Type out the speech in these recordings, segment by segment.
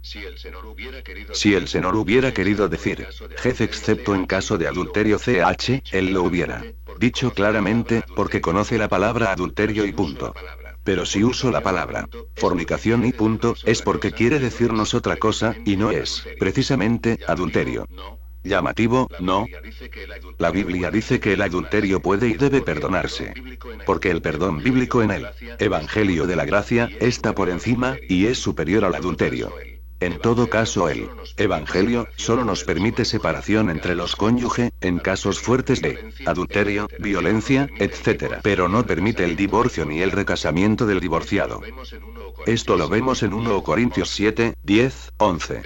Si el Señor hubiera querido decir, Jez excepto en caso de adulterio ch, él lo hubiera dicho claramente, porque conoce la palabra adulterio y punto. Pero si uso la palabra fornicación y punto, es porque quiere decirnos otra cosa, y no es, precisamente, adulterio. Llamativo, ¿no? La Biblia dice que el adulterio puede y debe perdonarse. Porque el perdón bíblico en el Evangelio de la Gracia está por encima, y es superior al adulterio. En todo caso el Evangelio solo nos permite separación entre los cónyuges, en casos fuertes de adulterio, violencia, etc. Pero no permite el divorcio ni el recasamiento del divorciado. Esto lo vemos en 1 Corintios 7, 10, 11.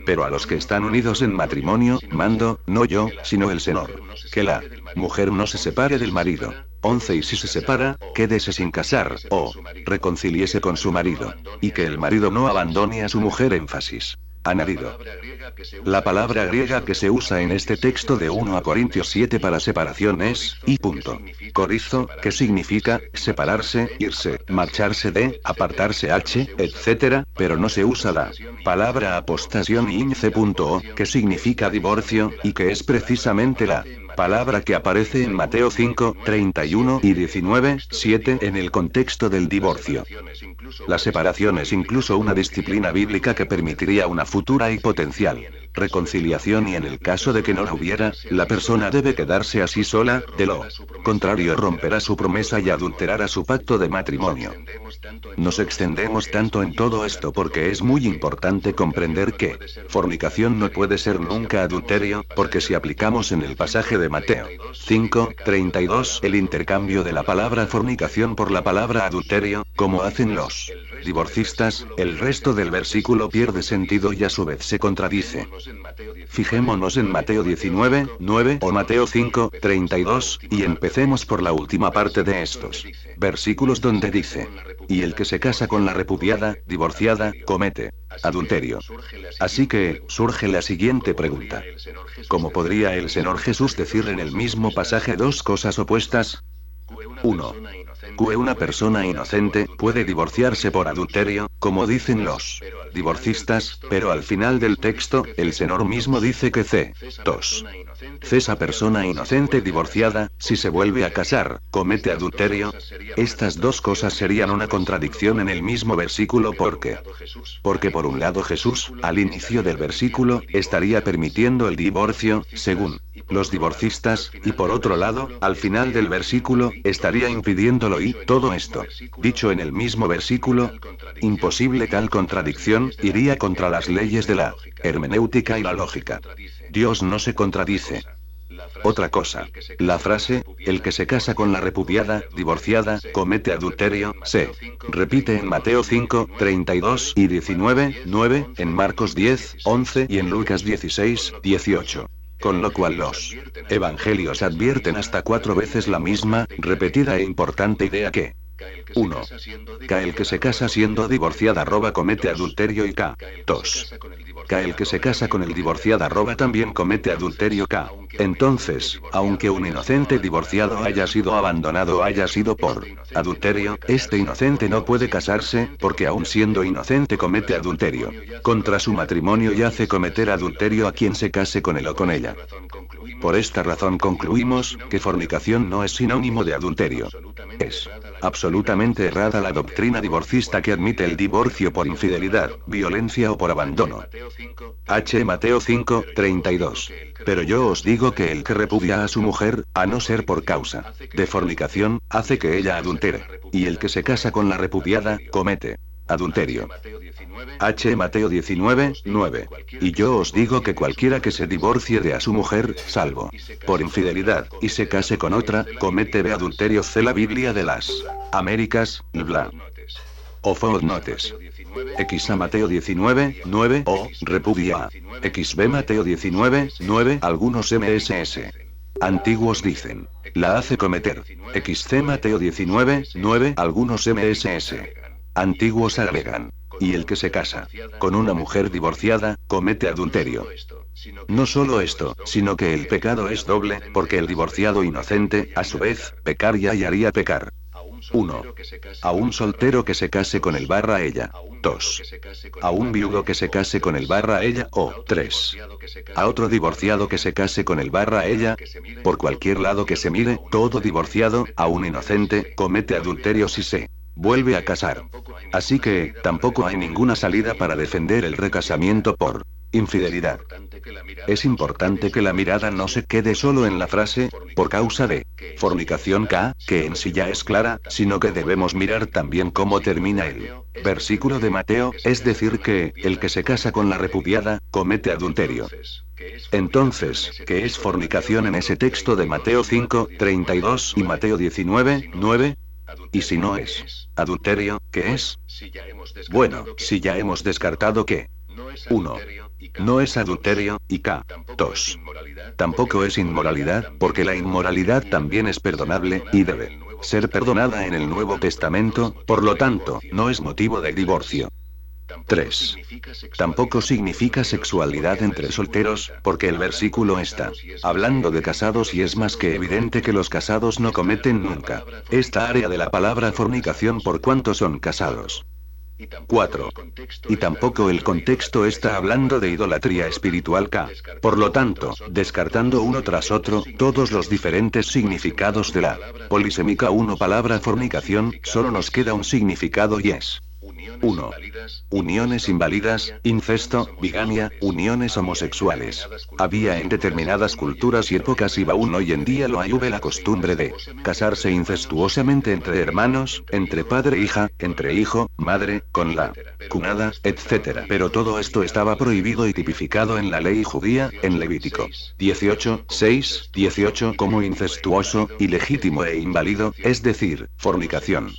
Pero a los que están unidos en matrimonio, mando, no yo, sino el Señor, que la mujer no se separe del marido. 11 Y si se separa, quédese sin casar, o reconcíliese con su marido. Y que el marido no abandone a su mujer. Énfasis añadido. La palabra griega que se usa en este texto de 1 Corintios 7 para separación es, y punto. Corizo, que significa, separarse, irse, marcharse de, apartarse etc., pero no se usa la palabra apostasión y ince.o, que significa divorcio, y que es precisamente la palabra que aparece en Mateo 5, 31 y 19, 7 en el contexto del divorcio. La separación es incluso una disciplina bíblica que permitiría una futura y potencial reconciliación, y en el caso de que no la hubiera, la persona debe quedarse así sola, de lo contrario romperá su promesa y adulterará su pacto de matrimonio. Nos extendemos tanto en todo esto porque es muy importante comprender que fornicación no puede ser nunca adulterio, porque si aplicamos en el pasaje de Mateo 5, 32 el intercambio de la palabra fornicación por la palabra adulterio, como hacen los divorcistas, el resto del versículo pierde sentido y a su vez se contradice. Fijémonos en Mateo 19, 9 o Mateo 5, 32, y empecemos por la última parte de estos versículos donde dice: y el que se casa con la repudiada, divorciada, comete adulterio. Así que, surge la siguiente pregunta. ¿Cómo podría el Señor Jesús decir en el mismo pasaje dos cosas opuestas? 1. Que una persona inocente puede divorciarse por adulterio, como dicen los divorcistas, pero al final del texto, el Señor mismo dice que 2. Esa persona inocente divorciada, si se vuelve a casar, comete adulterio. Estas dos cosas serían una contradicción en el mismo versículo. ¿Por qué? Porque por un lado Jesús, al inicio del versículo, estaría permitiendo el divorcio, según los divorcistas, y por otro lado, al final del versículo, estaría impidiéndolo, y todo esto, dicho en el mismo versículo. Imposible. Tal contradicción iría contra las leyes de la hermenéutica y la lógica. Dios no se contradice. Otra cosa, la frase, el que se casa con la repudiada, divorciada, comete adulterio, se repite en Mateo 5, 32 y 19, 9, en Marcos 10, 11 y en Lucas 16, 18. Con lo cual los evangelios advierten hasta 4 veces la misma, repetida e importante idea que 1. Que el que se casa siendo divorciada comete adulterio, y 2. Que el que se casa con el divorciada también comete adulterio. Entonces, aunque un inocente divorciado haya sido abandonado o haya sido por adulterio, este inocente no puede casarse, porque aun siendo inocente comete adulterio contra su matrimonio y hace cometer adulterio a quien se case con él o con ella. Por esta razón concluimos que fornicación no es sinónimo de adulterio. Es absolutamente errada la doctrina divorcista que admite el divorcio por infidelidad, violencia o por abandono. Mateo 5, 32. Pero yo os digo que el que repudia a su mujer, a no ser por causa de fornicación, hace que ella adultere. Y el que se casa con la repudiada, comete adulterio. Mateo 19, 9. Y yo os digo que cualquiera que se divorcie de a su mujer, salvo por infidelidad, y se case con otra, comete adulterio. La Biblia de las Américas, bla. O footnotes. A Mateo 19, 9 o repudia. B Mateo 19, 9. Algunos MSS antiguos dicen: la hace cometer. C Mateo 19, 9. Algunos MSS antiguos agregan: y el que se casa con una mujer divorciada, comete adulterio. No solo esto, sino que el pecado es doble, porque el divorciado inocente, a su vez, pecaría y haría pecar 1. A un soltero que se case con él / ella. 2. A un viudo que se case con él / ella. O 3. A otro divorciado que se case con él / ella. Por cualquier lado que se mire, todo divorciado, aún inocente, comete adulterio si se vuelve a casar. Así que, tampoco hay ninguna salida para defender el recasamiento por infidelidad. Es importante que la mirada no se quede solo en la frase, por causa de fornicación que en sí ya es clara, sino que debemos mirar también cómo termina el versículo de Mateo, es decir que, el que se casa con la repudiada, comete adulterio. Entonces, ¿qué es fornicación en ese texto de Mateo 5:32 y Mateo 19:9? Y si no es adulterio, ¿qué es? Bueno, si ya hemos descartado que 1. No es adulterio, y 2. Tampoco es inmoralidad, porque la inmoralidad también es perdonable, y debe ser perdonada en el Nuevo Testamento, por lo tanto, no es motivo de divorcio. 3. Tampoco significa sexualidad entre solteros, porque el versículo está hablando de casados y es más que evidente que los casados no cometen nunca esta área de la palabra fornicación por cuanto son casados. 4. Y tampoco el contexto está hablando de idolatría espiritual Por lo tanto, descartando uno tras otro, todos los diferentes significados de la polisémica palabra fornicación, solo nos queda un significado y es 1. Uniones inválidas, incesto, bigamia, uniones homosexuales. Había en determinadas culturas y épocas y aún hoy en día lo hay la costumbre de casarse incestuosamente entre hermanos, entre padre e hija, entre hijo, madre, con la cunada, etc. Pero todo esto estaba prohibido y tipificado en la ley judía, en Levítico 18:6-18 como incestuoso, ilegítimo e inválido, es decir, fornicación.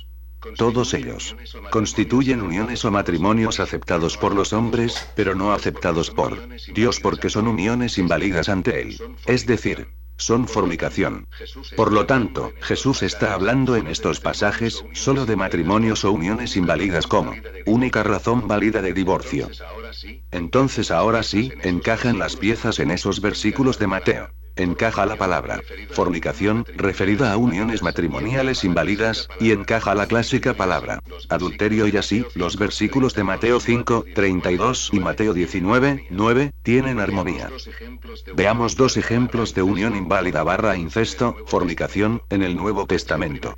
Todos ellos constituyen uniones o matrimonios aceptados por los hombres, pero no aceptados por Dios porque son uniones inválidas ante Él. Es decir, son fornicación. Por lo tanto, Jesús está hablando en estos pasajes, solo de matrimonios o uniones inválidas como única razón válida de divorcio. Entonces ahora sí, encajan las piezas en esos versículos de Mateo. Encaja la palabra fornicación, referida a uniones matrimoniales inválidas, y encaja la clásica palabra adulterio y así, los versículos de Mateo 5:32 y Mateo 19:9, tienen armonía. Veamos dos ejemplos de unión inválida / incesto, fornicación, en el Nuevo Testamento.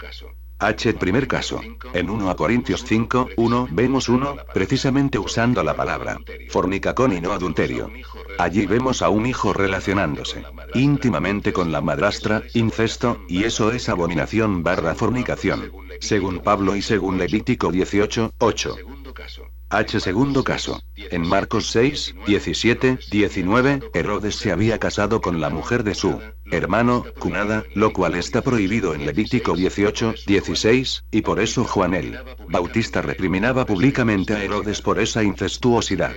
Primer caso. En 1 Corintios 5:1 vemos precisamente usando la palabra fornicacón y no adulterio. Allí vemos a un hijo relacionándose íntimamente con la madrastra, incesto, y eso es abominación / fornicación. Según Pablo y según Levítico 18:8. Segundo caso. En Marcos 6:17-19, Herodes se había casado con la mujer de su hermano, cunada, lo cual está prohibido en Levítico 18:16, y por eso Juan el Bautista recriminaba públicamente a Herodes por esa incestuosidad.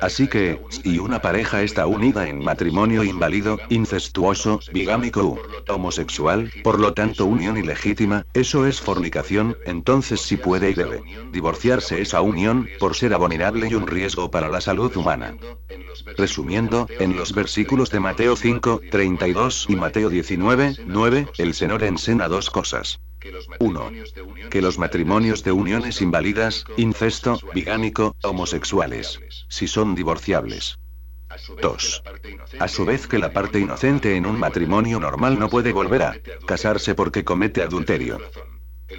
Así que, si una pareja está unida en matrimonio inválido, incestuoso, bigámico u homosexual, por lo tanto unión ilegítima, eso es fornicación, entonces sí puede y debe divorciarse esa unión, por ser abominable y un riesgo para la salud humana. Resumiendo, en los versículos de Mateo 5:32 y Mateo 19:9, el Señor enseña dos cosas. 1. Que los matrimonios de uniones inválidas, incesto, bigámico, homosexuales, si son divorciables. 2. A su vez que la parte inocente en un matrimonio normal no puede volver a casarse porque comete adulterio.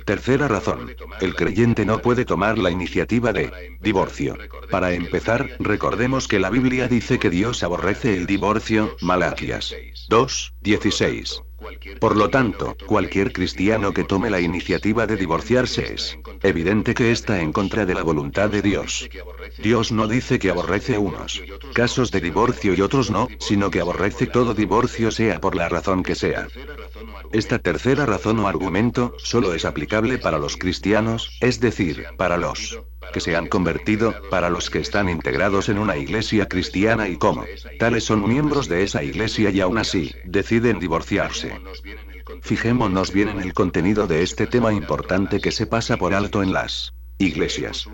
Tercera razón. El creyente no puede tomar la iniciativa de divorcio. Para empezar, recordemos que la Biblia dice que Dios aborrece el divorcio, Malaquías 2:16. Por lo tanto, cualquier cristiano que tome la iniciativa de divorciarse es evidente que está en contra de la voluntad de Dios. Dios no dice que aborrece unos casos de divorcio y otros no, sino que aborrece todo divorcio sea por la razón que sea. Esta tercera razón o argumento, solo es aplicable para los cristianos, es decir, para los que se han convertido, para los que están integrados en una iglesia cristiana y como tales son miembros de esa iglesia y aún así, deciden divorciarse. Fijémonos bien en el contenido de este tema importante que se pasa por alto en las iglesias.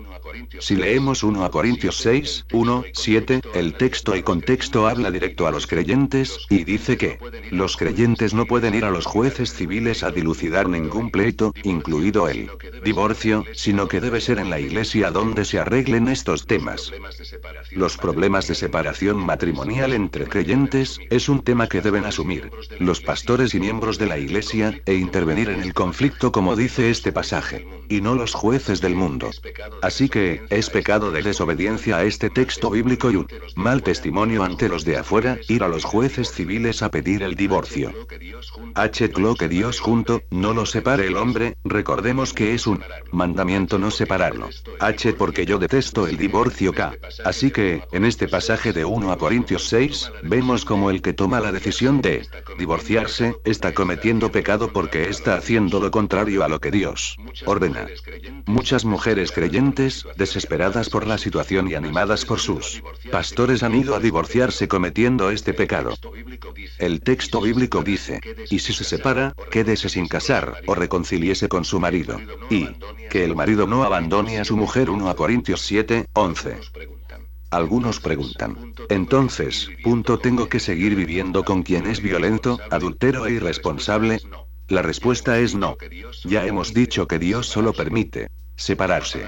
Si leemos 1 Corintios 6, 1, 7, el texto y contexto habla directo a los creyentes, y dice que los creyentes no pueden ir a los jueces civiles a dilucidar ningún pleito, incluido el divorcio, sino que debe ser en la iglesia donde se arreglen estos temas. Los problemas de separación matrimonial entre creyentes es un tema que deben asumir los pastores y miembros de la iglesia, e intervenir en el conflicto como dice este pasaje, y no los jueces del mundo. Así que, es pecado de desobediencia a este texto bíblico y un mal testimonio ante los de afuera, ir a los jueces civiles a pedir el divorcio. Lo que Dios junto, no lo separe el hombre, recordemos que es un mandamiento no separarlo. Porque yo detesto el divorcio K. Así que, en este pasaje de 1 Corintios 6, vemos como el que toma la decisión de divorciarse, está cometiendo pecado porque está haciendo lo contrario a lo que Dios ordena. Muchas mujeres creyentes, desesperadas por la situación y animadas por sus pastores, han ido a divorciarse cometiendo este pecado. El texto bíblico dice, y si se separa, quédese sin casar, o reconcíliese con su marido. Y que el marido no abandone a su mujer. 1 Corintios 7, 11. Algunos preguntan, entonces, ¿tengo que seguir viviendo con quien es violento, adúltero e irresponsable? La respuesta es no. Ya hemos dicho que Dios solo permite separarse.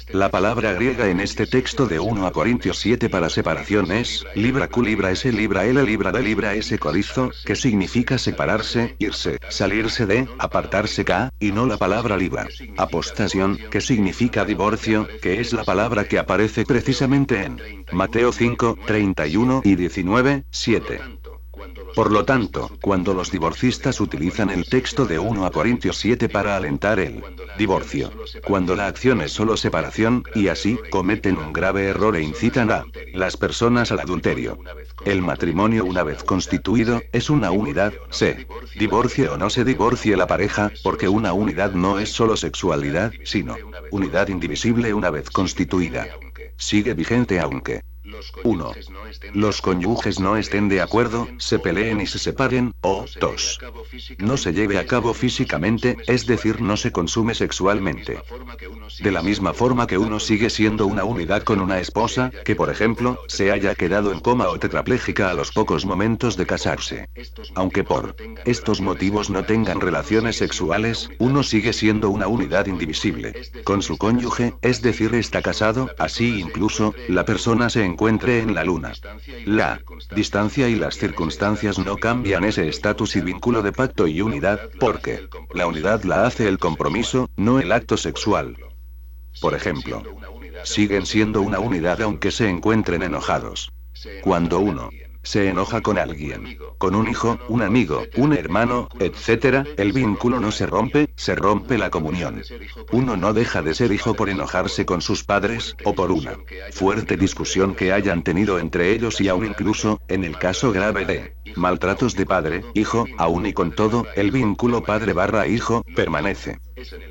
La palabra griega en este texto de 1 Corintios 7 para separación es libra q libra s libra l libra d libra s corizo, que significa separarse, irse, salirse de, apartarse k, y no la palabra libra. Apostasión, que significa divorcio, que es la palabra que aparece precisamente en Mateo 5, 31 y 19, 7. Por lo tanto, cuando los divorcistas utilizan el texto de 1 Corintios 7 para alentar el divorcio, cuando la acción es solo separación, y así, cometen un grave error e incitan a las personas al adulterio. El matrimonio una vez constituido, es una unidad, se divorcie o no se divorcie la pareja, porque una unidad no es solo sexualidad, sino unidad indivisible una vez constituida. Sigue vigente aunque 1. Los cónyuges no estén de acuerdo, se peleen y se separen, o 2. No se lleve a cabo físicamente, es decir, no se consume sexualmente. De la misma forma que uno sigue siendo una unidad con una esposa, que por ejemplo, se haya quedado en coma o tetrapléjica a los pocos momentos de casarse. Aunque por estos motivos no tengan relaciones sexuales, uno sigue siendo una unidad indivisible con su cónyuge, es decir, está casado, así incluso, la persona se encuentre en la luna. La distancia y las circunstancias no cambian ese estatus y vínculo de pacto y unidad, porque la unidad la hace el compromiso, no el acto sexual. Por ejemplo, siguen siendo una unidad aunque se encuentren enojados. Cuando uno se enoja con alguien, con un hijo, un amigo, un hermano, etc., el vínculo no se rompe, se rompe la comunión. Uno no deja de ser hijo por enojarse con sus padres, o por una fuerte discusión que hayan tenido entre ellos, y aún incluso, en el caso grave de maltratos de padre, hijo, aún y con todo, el vínculo padre/hijo, permanece.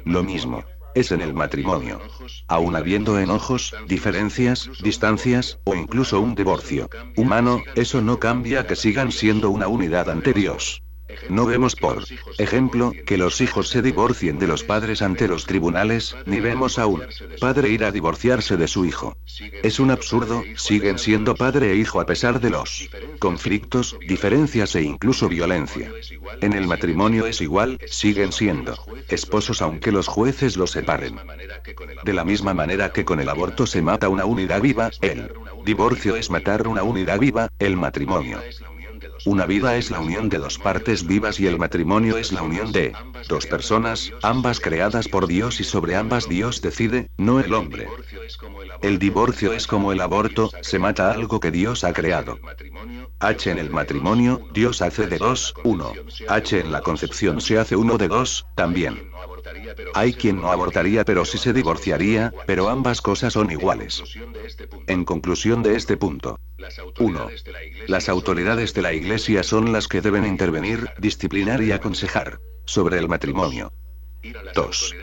Lo mismo es en el matrimonio. Aún habiendo enojos, diferencias, distancias, o incluso un divorcio humano, eso no cambia que sigan siendo una unidad ante Dios. No vemos, por ejemplo, que los hijos se divorcien de los padres ante los tribunales, ni vemos a un padre ir a divorciarse de su hijo. Es un absurdo, siguen siendo padre e hijo a pesar de los conflictos, diferencias e incluso violencia. En el matrimonio es igual, siguen siendo esposos aunque los jueces los separen. De la misma manera que con el aborto se mata una unidad viva, el divorcio es matar una unidad viva, el matrimonio. Una vida es la unión de dos partes vivas y el matrimonio es la unión de dos personas, ambas creadas por Dios y sobre ambas Dios decide, no el hombre. El divorcio es como el aborto, se mata algo que Dios ha creado. En el matrimonio, Dios hace de dos, uno. En la concepción se hace uno de dos, también. Hay quien no abortaría pero sí se divorciaría, pero ambas cosas son iguales. En conclusión de este punto. 1. Las autoridades de la Iglesia son las que deben intervenir, disciplinar y aconsejar sobre el matrimonio. 2.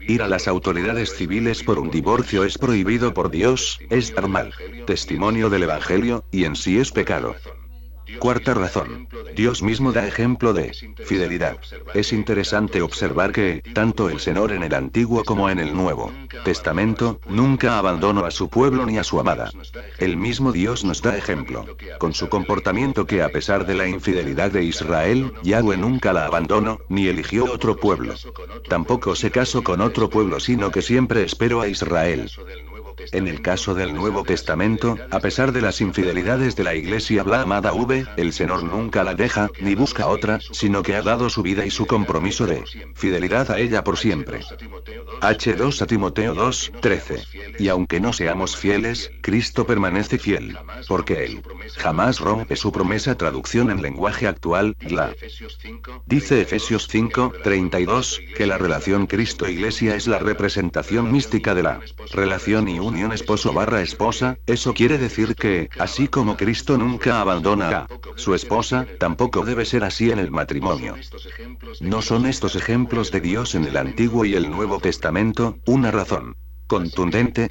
Ir a las autoridades civiles por un divorcio es prohibido por Dios, es dar mal testimonio del Evangelio, y en sí es pecado. Cuarta razón. Dios mismo da ejemplo de fidelidad. Es interesante observar que, tanto el Señor en el Antiguo como en el Nuevo Testamento, nunca abandonó a su pueblo ni a su amada. El mismo Dios nos da ejemplo, con su comportamiento, que a pesar de la infidelidad de Israel, Yahweh nunca la abandonó, ni eligió otro pueblo. Tampoco se casó con otro pueblo, sino que siempre esperó a Israel. En el caso del Nuevo Testamento, a pesar de las infidelidades de la Iglesia la amada el Señor nunca la deja, ni busca otra, sino que ha dado su vida y su compromiso de fidelidad a ella por siempre. H2 a Timoteo 2, 13. Y aunque no seamos fieles, Cristo permanece fiel, porque Él jamás rompe su promesa. Traducción en lenguaje actual, la. Dice Efesios 5, 32, que la relación Cristo-Iglesia es la representación mística de la relación y unión esposo/esposa. Eso quiere decir que, así como Cristo nunca abandona a su esposa, tampoco debe ser así en el matrimonio. ¿No son estos ejemplos de Dios en el Antiguo y el Nuevo Testamento una razón contundente?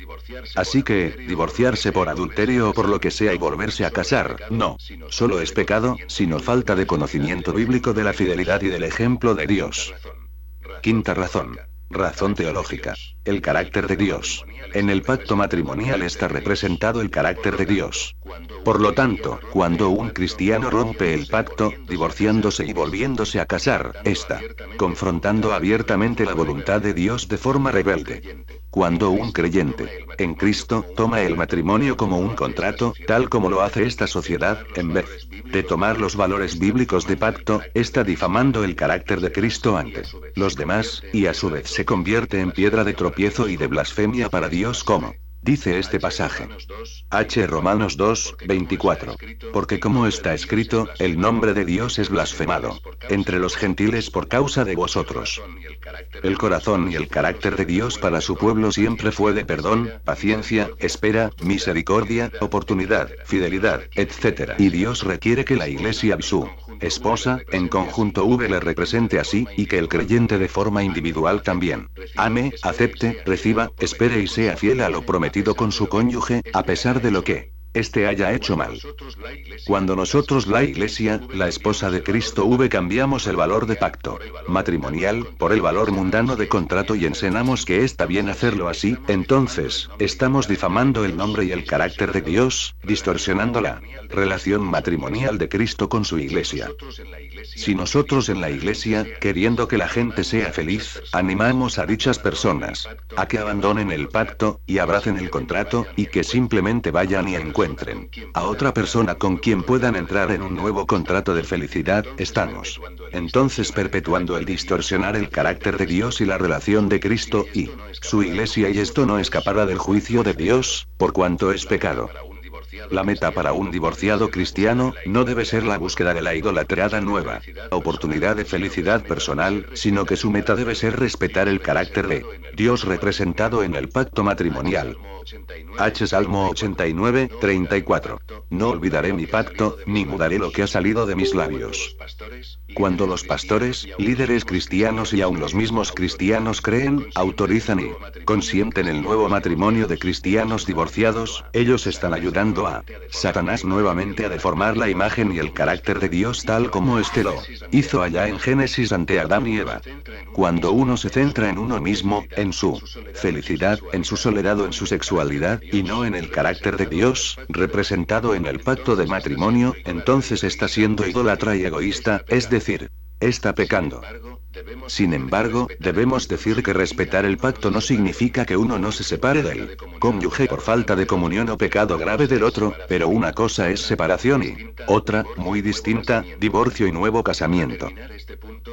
Así que, divorciarse por adulterio o por lo que sea y volverse a casar, no solo es pecado, sino falta de conocimiento bíblico de la fidelidad y del ejemplo de Dios. Quinta razón. Razón teológica. El carácter de Dios. En el pacto matrimonial está representado el carácter de Dios. Por lo tanto, cuando un cristiano rompe el pacto, divorciándose y volviéndose a casar, está confrontando abiertamente la voluntad de Dios de forma rebelde. Cuando un creyente en Cristo toma el matrimonio como un contrato, tal como lo hace esta sociedad, en vez de tomar los valores bíblicos de pacto, está difamando el carácter de Cristo ante los demás, y a su vez se convierte en piedra de tropiezo y de blasfemia para Dios, como dice este pasaje. Romanos 2, 24. Porque como está escrito, el nombre de Dios es blasfemado entre los gentiles por causa de vosotros. El corazón y el carácter de Dios para su pueblo siempre fue de perdón, paciencia, espera, misericordia, oportunidad, fidelidad, etc. Y Dios requiere que la Iglesia y su esposa, en conjunto le represente así, y que el creyente de forma individual también ame, acepte, reciba, espere y sea fiel a lo prometido con su cónyuge, a pesar de lo que éste haya hecho mal. Cuando nosotros, la Iglesia, la esposa de Cristo, cambiamos el valor de pacto matrimonial por el valor mundano de contrato y enseñamos que está bien hacerlo así, entonces, estamos difamando el nombre y el carácter de Dios, distorsionando la relación matrimonial de Cristo con su Iglesia. Si nosotros en la Iglesia, queriendo que la gente sea feliz, animamos a dichas personas a que abandonen el pacto, y abracen el contrato, y que simplemente vayan y encuentren a otra persona con quien puedan entrar en un nuevo contrato de felicidad, estamos entonces perpetuando el distorsionar el carácter de Dios y la relación de Cristo y su Iglesia, y esto no escapará del juicio de Dios, por cuanto es pecado. La meta para un divorciado cristiano no debe ser la búsqueda de la idolatrada nueva oportunidad de felicidad personal, sino que su meta debe ser respetar el carácter de Dios representado en el pacto matrimonial. Salmo 89, 34. No olvidaré mi pacto, ni mudaré lo que ha salido de mis labios. Cuando los pastores, líderes cristianos y aun los mismos cristianos creen, autorizan y consienten el nuevo matrimonio de cristianos divorciados, ellos están ayudando a Satanás nuevamente a deformar la imagen y el carácter de Dios tal como éste lo hizo allá en Génesis ante Adán y Eva. Cuando uno se centra en uno mismo, en su felicidad, en su soledad o en su sexualidad, y no en el carácter de Dios, representado en el pacto de matrimonio, entonces está siendo idólatra y egoísta, es decir, está pecando. Sin embargo, debemos decir que respetar el pacto no significa que uno no se separe del cónyuge por falta de comunión o pecado grave del otro, pero una cosa es separación y otra, muy distinta, divorcio y nuevo casamiento.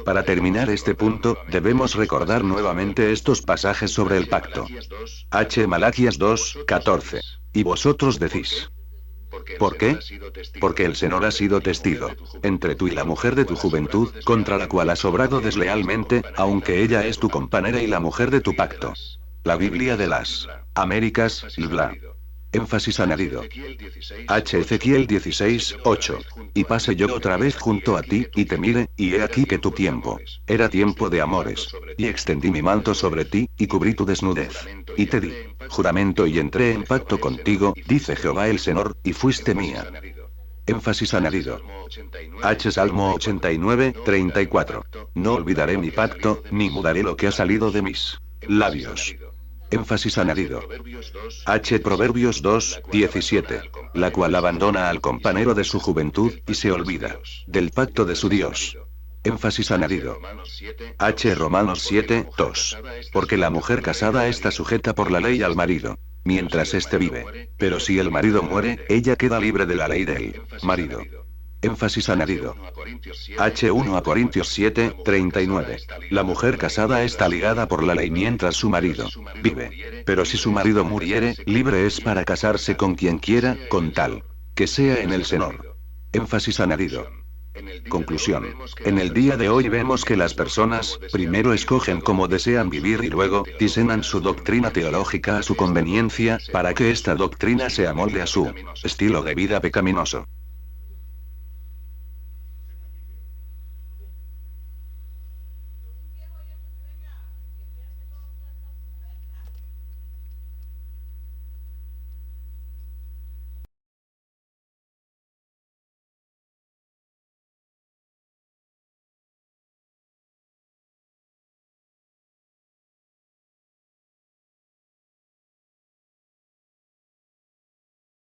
Para terminar este punto, debemos recordar nuevamente estos pasajes sobre el pacto. Malaquías 2, 14. Y vosotros decís. ¿Por qué? Porque el Señor ha sido testigo entre tú y la mujer de tu juventud, contra la cual has obrado deslealmente, aunque ella es tu compañera y la mujer de tu pacto. La Biblia de las Américas, bla. Énfasis añadido. Ezequiel 16, 8. Y pasé yo otra vez junto a ti, y te mire, y he aquí que tu tiempo era tiempo de amores. Y extendí mi manto sobre ti, y cubrí tu desnudez. Y te di juramento y entré en pacto contigo, dice Jehová el Señor, y fuiste mía. Énfasis añadido. H. Salmo 89, 34. No olvidaré mi pacto, ni mudaré lo que ha salido de mis labios. Énfasis añadido. H. Proverbios 2, 17. La cual abandona al compañero de su juventud, y se olvida del pacto de su Dios. Énfasis añadido. H. Romanos 7, 2. Porque la mujer casada está sujeta por la ley al marido, mientras éste vive. Pero si el marido muere, ella queda libre de la ley del marido. Énfasis añadido. H1 a Corintios 7, 39. La mujer casada está ligada por la ley mientras su marido vive. Pero si su marido muriere, libre es para casarse con quien quiera, con tal que sea en el Señor. Énfasis añadido. Conclusión. En el día de hoy vemos que las personas, primero escogen cómo desean vivir y luego, diseñan su doctrina teológica a su conveniencia, para que esta doctrina se amolde a su estilo de vida pecaminoso.